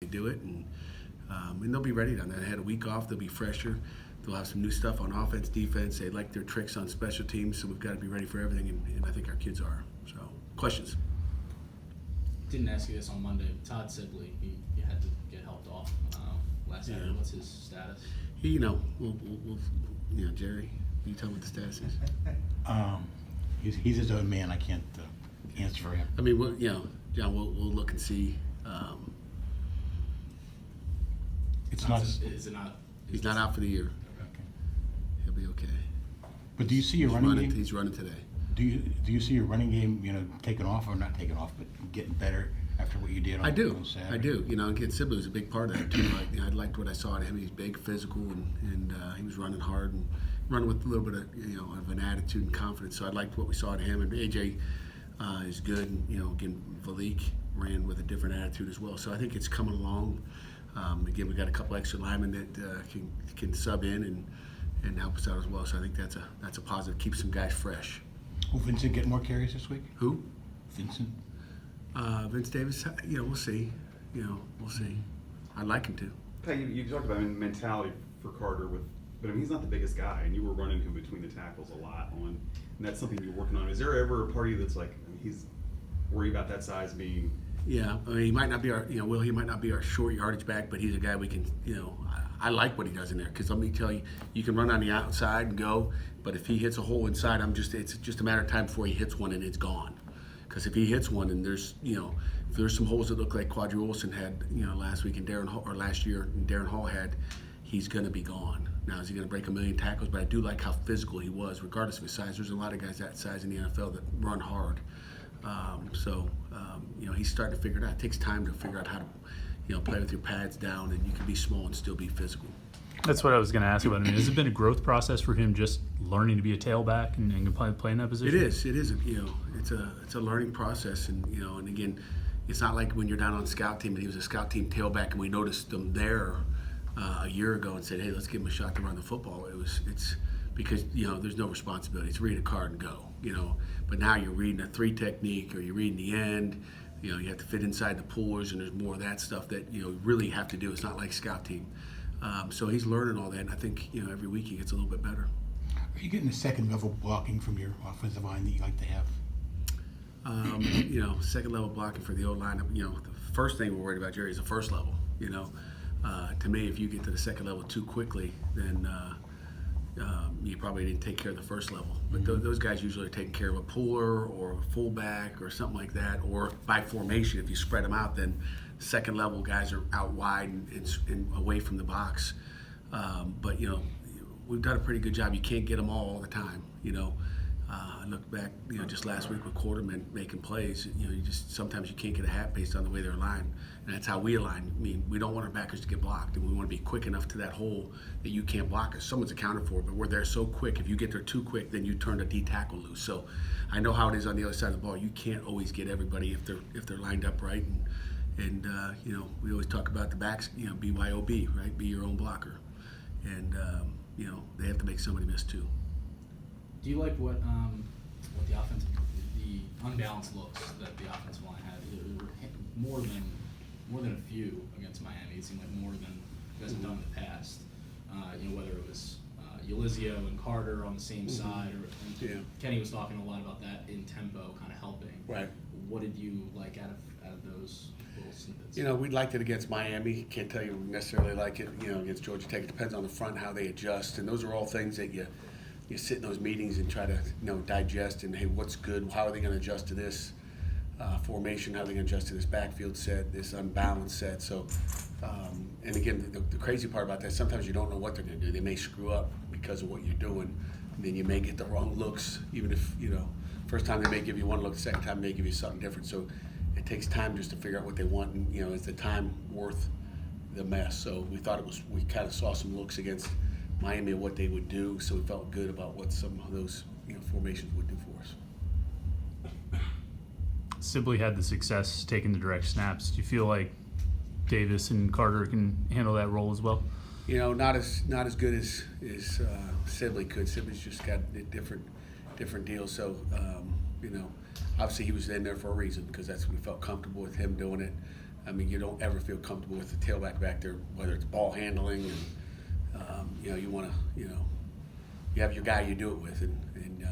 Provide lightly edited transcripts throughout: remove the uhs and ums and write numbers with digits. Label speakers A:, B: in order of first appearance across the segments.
A: could do it, and they'll be ready down there. They had a week off. They'll be fresher. They'll have some new stuff on offense, defense. They like their tricks on special teams, so we've got to be ready for everything, and I think our kids are. So, questions?
B: Didn't ask you this on Monday. Todd Sibley, he had to get helped off last Saturday. What's his status?
A: We'll Jerry, you tell me what the status is.
C: He's his own man. I can't answer for him.
A: I mean, John, we'll look and see.
C: It's not.
B: Is it not?
A: He's not out for the year.
C: Okay.
A: He'll be okay.
C: But do you see your running game?
A: He's running today.
C: Do you see your running game, taking off or not taking off, but getting better after what you did on Saturday?
A: I do. Again, Sibley was a big part of that too. I liked what I saw in him. He's big, physical, and he was running hard and running with a little bit of an attitude and confidence. So I liked what we saw in him. And AJ is good. And, again, Valik ran with a different attitude as well. So I think it's coming along. Again, we got a couple extra linemen that can sub in and help us out as well. So I think that's a positive. Keep some guys fresh.
C: Will Vincent get more carries this week?
A: Who?
C: Vincent.
A: Vince Davis. We'll see. We'll see. I'd like him to.
D: Pat, you talked about mentality for Carter but he's not the biggest guy, and you were running him between the tackles a lot and that's something you're working on. Is there ever a party that's like he's worried about that size being?
A: Yeah, I mean, he might not be our, he might not be our short yardage back, but he's a guy we can, I like what he does in there because let me tell you, you can run on the outside and go, but if he hits a hole inside, it's just a matter of time before he hits one and it's gone. Because if he hits one and there's, if there's some holes that look like Quadri Olson had, last week and last year and Darren Hall had, he's going to be gone. Now, is he going to break 1 million tackles? But I do like how physical he was, regardless of his size. There's a lot of guys that size in the NFL that run hard. He's starting to figure it out. It takes time to figure out how to, play with your pads down, and you can be small and still be physical.
E: That's what I was going to ask about. I mean, has it been a growth process for him just learning to be a tailback and play in that position?
A: It is. It's a learning process, and and again, it's not like when you're down on scout team and he was a scout team tailback and we noticed him there a year ago and said, hey, let's give him a shot to run the football. It's because there's no responsibility. It's read a card and go. But now you're reading a 3 technique or you're reading the end. You have to fit inside the pullers, and there's more of that stuff that you really have to do. It's not like scout team. So he's learning all that, and I think every week he gets a little bit better.
C: Are you getting the second level blocking from your offensive line that you like to have?
A: Second level blocking for the old line. The first thing we're worried about, Jerry, is the first level. To me, if you get to the second level too quickly, then you probably didn't take care of the first level. But those guys usually are taking care of a puller or a fullback or something like that, or by formation. If you spread them out, then second level guys are out wide and away from the box. But we've done a pretty good job. You can't get them all the time. I look back, just last week with Quarterman making plays. Sometimes you can't get a hat based on the way they're aligned, and that's how we align. I mean, we don't want our backers to get blocked, and we want to be quick enough to that hole that you can't block us. Someone's accounted for it, but we're there so quick. If you get there too quick, then you turn a D tackle loose. So I know how it is on the other side of the ball. You can't always get everybody if they're lined up right, and we always talk about the backs. BYOB, right? Be your own blocker, and they have to make somebody miss too.
B: Do you like what the unbalanced looks that the offensive line had? It were more than a few against Miami. It seemed like more than you guys have done in the past. Whether it was Ulizio and Carter on the same side, or Kenny was talking a lot about that in tempo, kind of helping.
A: Right.
B: What did you like out of those little snippets?
A: We liked it against Miami. Can't tell you we necessarily like it. Against Georgia Tech, it depends on the front how they adjust, and those are all things that you sit in those meetings and try to digest and, hey, what's good? How are they going to adjust to this formation? How are they going to adjust to this backfield set, this unbalanced set? So, and again, the crazy part about that, sometimes you don't know what they're going to do. They may screw up because of what you're doing, and then you may get the wrong looks, even if, first time they may give you one look, the second time they may give you something different. So it takes time just to figure out what they want, and, is the time worth the mess? So we thought we kind of saw some looks against Miami of what they would do, so we felt good about what some of those formations would do for us.
E: Sibley had the success taking the direct snaps. Do you feel like Davis and Carter can handle that role as well?
A: Not as good as Sibley could. Sibley's just got a different deal. So obviously he was in there for a reason because we felt comfortable with him doing it. I mean, you don't ever feel comfortable with the tailback back there, whether it's ball handling and you know, you want to, you know, you have your guy you do it with, and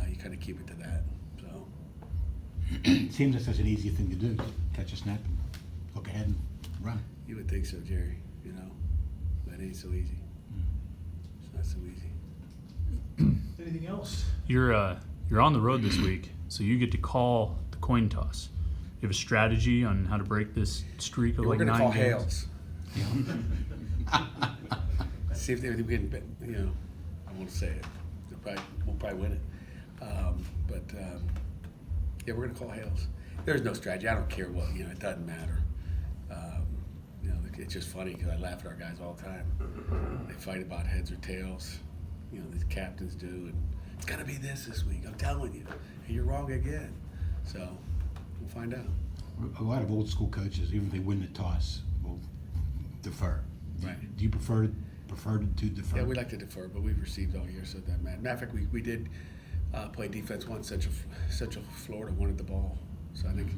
A: you kind of keep it to that. So
C: It seems like such an easy thing to do. Catch a snap, look ahead, and run.
A: you would think so, Jerry. You know, but it ain't so easy. It's not so easy.
F: Anything else?
E: You're on the road this week, so you get to call the coin toss. You have a strategy on how to break this streak of
A: We're
E: like
A: gonna
E: 9
A: call
E: games?
A: Hales. See if they can, you know, I won't say it. We'll probably win it. Yeah, we're gonna call Hales. There's no strategy. I don't care what, you know, it doesn't matter. You know, it's just funny because I laugh at our guys all the time. They fight about heads or tails. You know, these captains do, and it's gonna be this week. I'm telling you, and you're wrong again. So we'll find out.
C: A lot of old school coaches, even if they win the toss, will defer.
A: Right.
C: Do you prefer to defer?
A: Yeah, we like to defer, but we've received all year, so it doesn't matter. Matter of fact, we did play defense once. Central Florida wanted the ball, so I think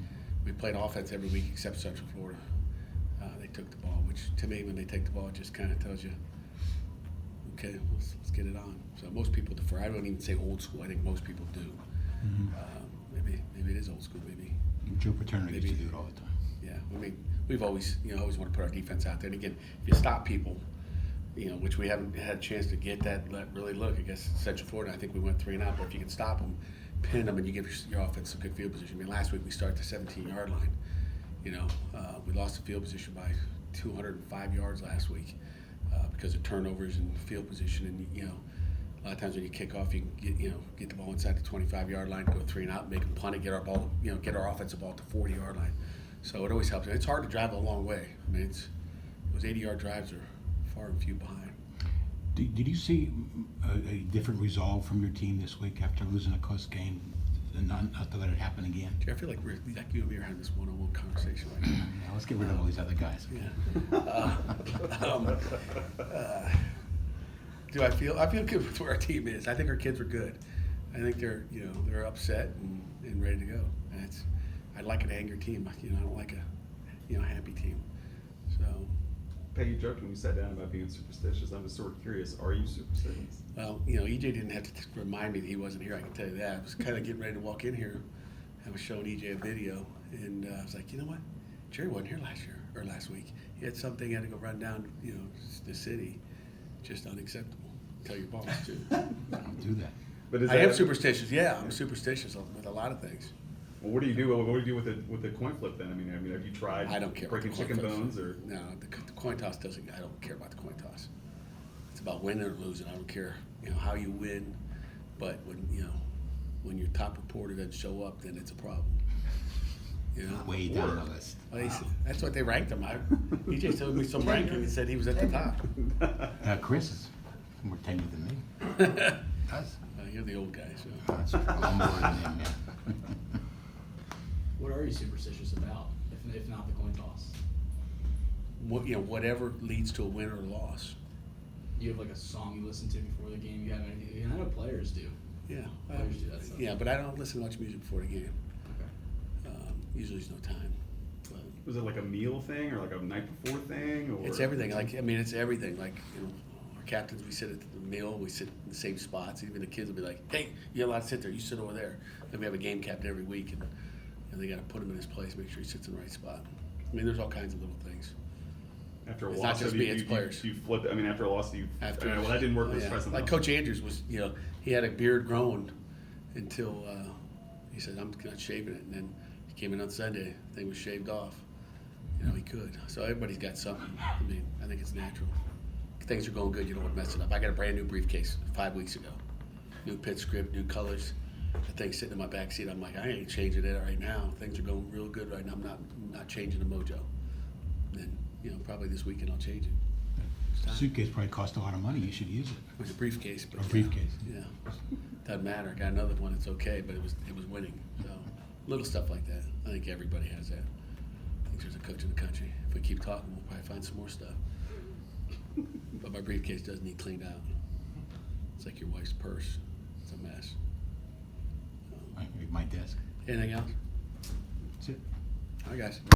A: we played offense every week except Central Florida. They took the ball, which to me, when they take the ball, it just kind of tells you, okay, let's get it on. So most people defer. I don't even say old school. I think most people do. Maybe it is old school. Maybe.
C: Joe Paterno used to
A: Maybe.
C: do it all the time.
A: Yeah, I mean, we've always want to put our defense out there. And again, if you stop people, you know, which we haven't had a chance to get that really look. I guess Central Florida, I think we went 3 and out. But if you can stop them, pin them, and you give your offense a good field position. I mean, last week we started the 17-yard line. You know, we lost the field position by 205 yards last week because of turnovers and field position. And you know, a lot of times when you kick off, you can get the ball inside the 25-yard line, go 3 and out, make them punt it, get our ball, you know, get our offensive ball to 40-yard line. So it always helps. It's hard to drive a long way. I mean, those 80-yard drives are far and few behind.
C: Did you see a different resolve from your team this week after losing a close game, and not to let it happen again?
A: I feel like you and me are having this one-on-one conversation right now.
C: Yeah, let's get rid of all these other guys.
A: Yeah. I feel good with where our team is. I think our kids are good. I think they're upset and ready to go. And I like an angry team. You know, I don't like a happy team. So.
D: Peggy joked when we sat down about being superstitious. I'm just sort of curious, are you superstitious?
A: Well, you know, EJ didn't have to remind me that he wasn't here. I can tell you that. I was kind of getting ready to walk in here. I was showing EJ a video, and I was like, you know what? Jerry wasn't here last week. He had something he had to go run down, you know, the city. Just unacceptable. Tell your boss too.
C: Don't do that.
D: But is
A: I am
D: that-
A: superstitious. Yeah, I'm superstitious with a lot of things.
D: Well, what do you do? What do you do with the coin flip then? I mean, have you tried
A: I don't care. about
D: breaking
A: the coin
D: chicken
A: toss.
D: bones or?
A: No, the coin toss doesn't. I don't care about the coin toss. It's about winning or losing. I don't care, you know, how you win, but when your top reporter doesn't show up, then it's a problem. You know,
C: Way down the list.
A: Well, that's what they ranked him. EJ showed me some ranking and said he was at the top.
C: Chris is more tenured than me. Does.
A: You're the old guy, so.
C: That's true. I'm older than him, yeah.
B: What are you superstitious about, if not the coin toss?
A: Whatever leads to a win or loss.
B: You have like a song you listen to before the game. You have anything? And I know players do.
A: Yeah.
B: Players do that stuff.
A: Yeah, but I don't listen to much music before the game.
B: Okay.
A: Usually there's no time. But
D: Was it like a meal thing or like a night before thing? Or
A: it's everything. It's everything. Like, you know, our captains, we sit at the meal, we sit in the same spots. Even the kids will be like, hey, you're allowed to sit there. You sit over there. And we have a game captain every week, and they got to put him in his place, make sure he sits in the right spot. I mean, there's all kinds of little things.
D: After a
A: It's
D: loss,
A: not just
D: so
A: me,
D: you,
A: it's
D: you,
A: players.
D: You flip. I mean, after a loss, well, that didn't work with pressing.
A: Like Coach Andrews was, you know, he had a beard growing until he said, I'm not shaving it. And then he came in on Sunday, the thing was shaved off. You know, he could. So everybody's got something. I mean, I think it's natural. If things are going good, you don't want to mess it up. I got a brand new briefcase 5 weeks ago. New Pitt script, new colors. The thing's sitting in my back seat. I'm like, I ain't changing it right now. Things are going real good right now. I'm not changing the mojo. And, you know, probably this weekend I'll change it. It's time.
C: Suitcase probably cost a lot of money. You should use it.
A: It was a briefcase, but
C: A briefcase.
A: Yeah, doesn't matter. Got another one. It's okay, but it was winning. So little stuff like that. I think everybody has that. I think there's a coach in the country. If we keep talking, we'll probably find some more stuff. But my briefcase does need cleaned out. It's like your wife's purse. It's a mess.
C: Like my desk.
A: Anything else?
C: That's it.
A: All right, guys.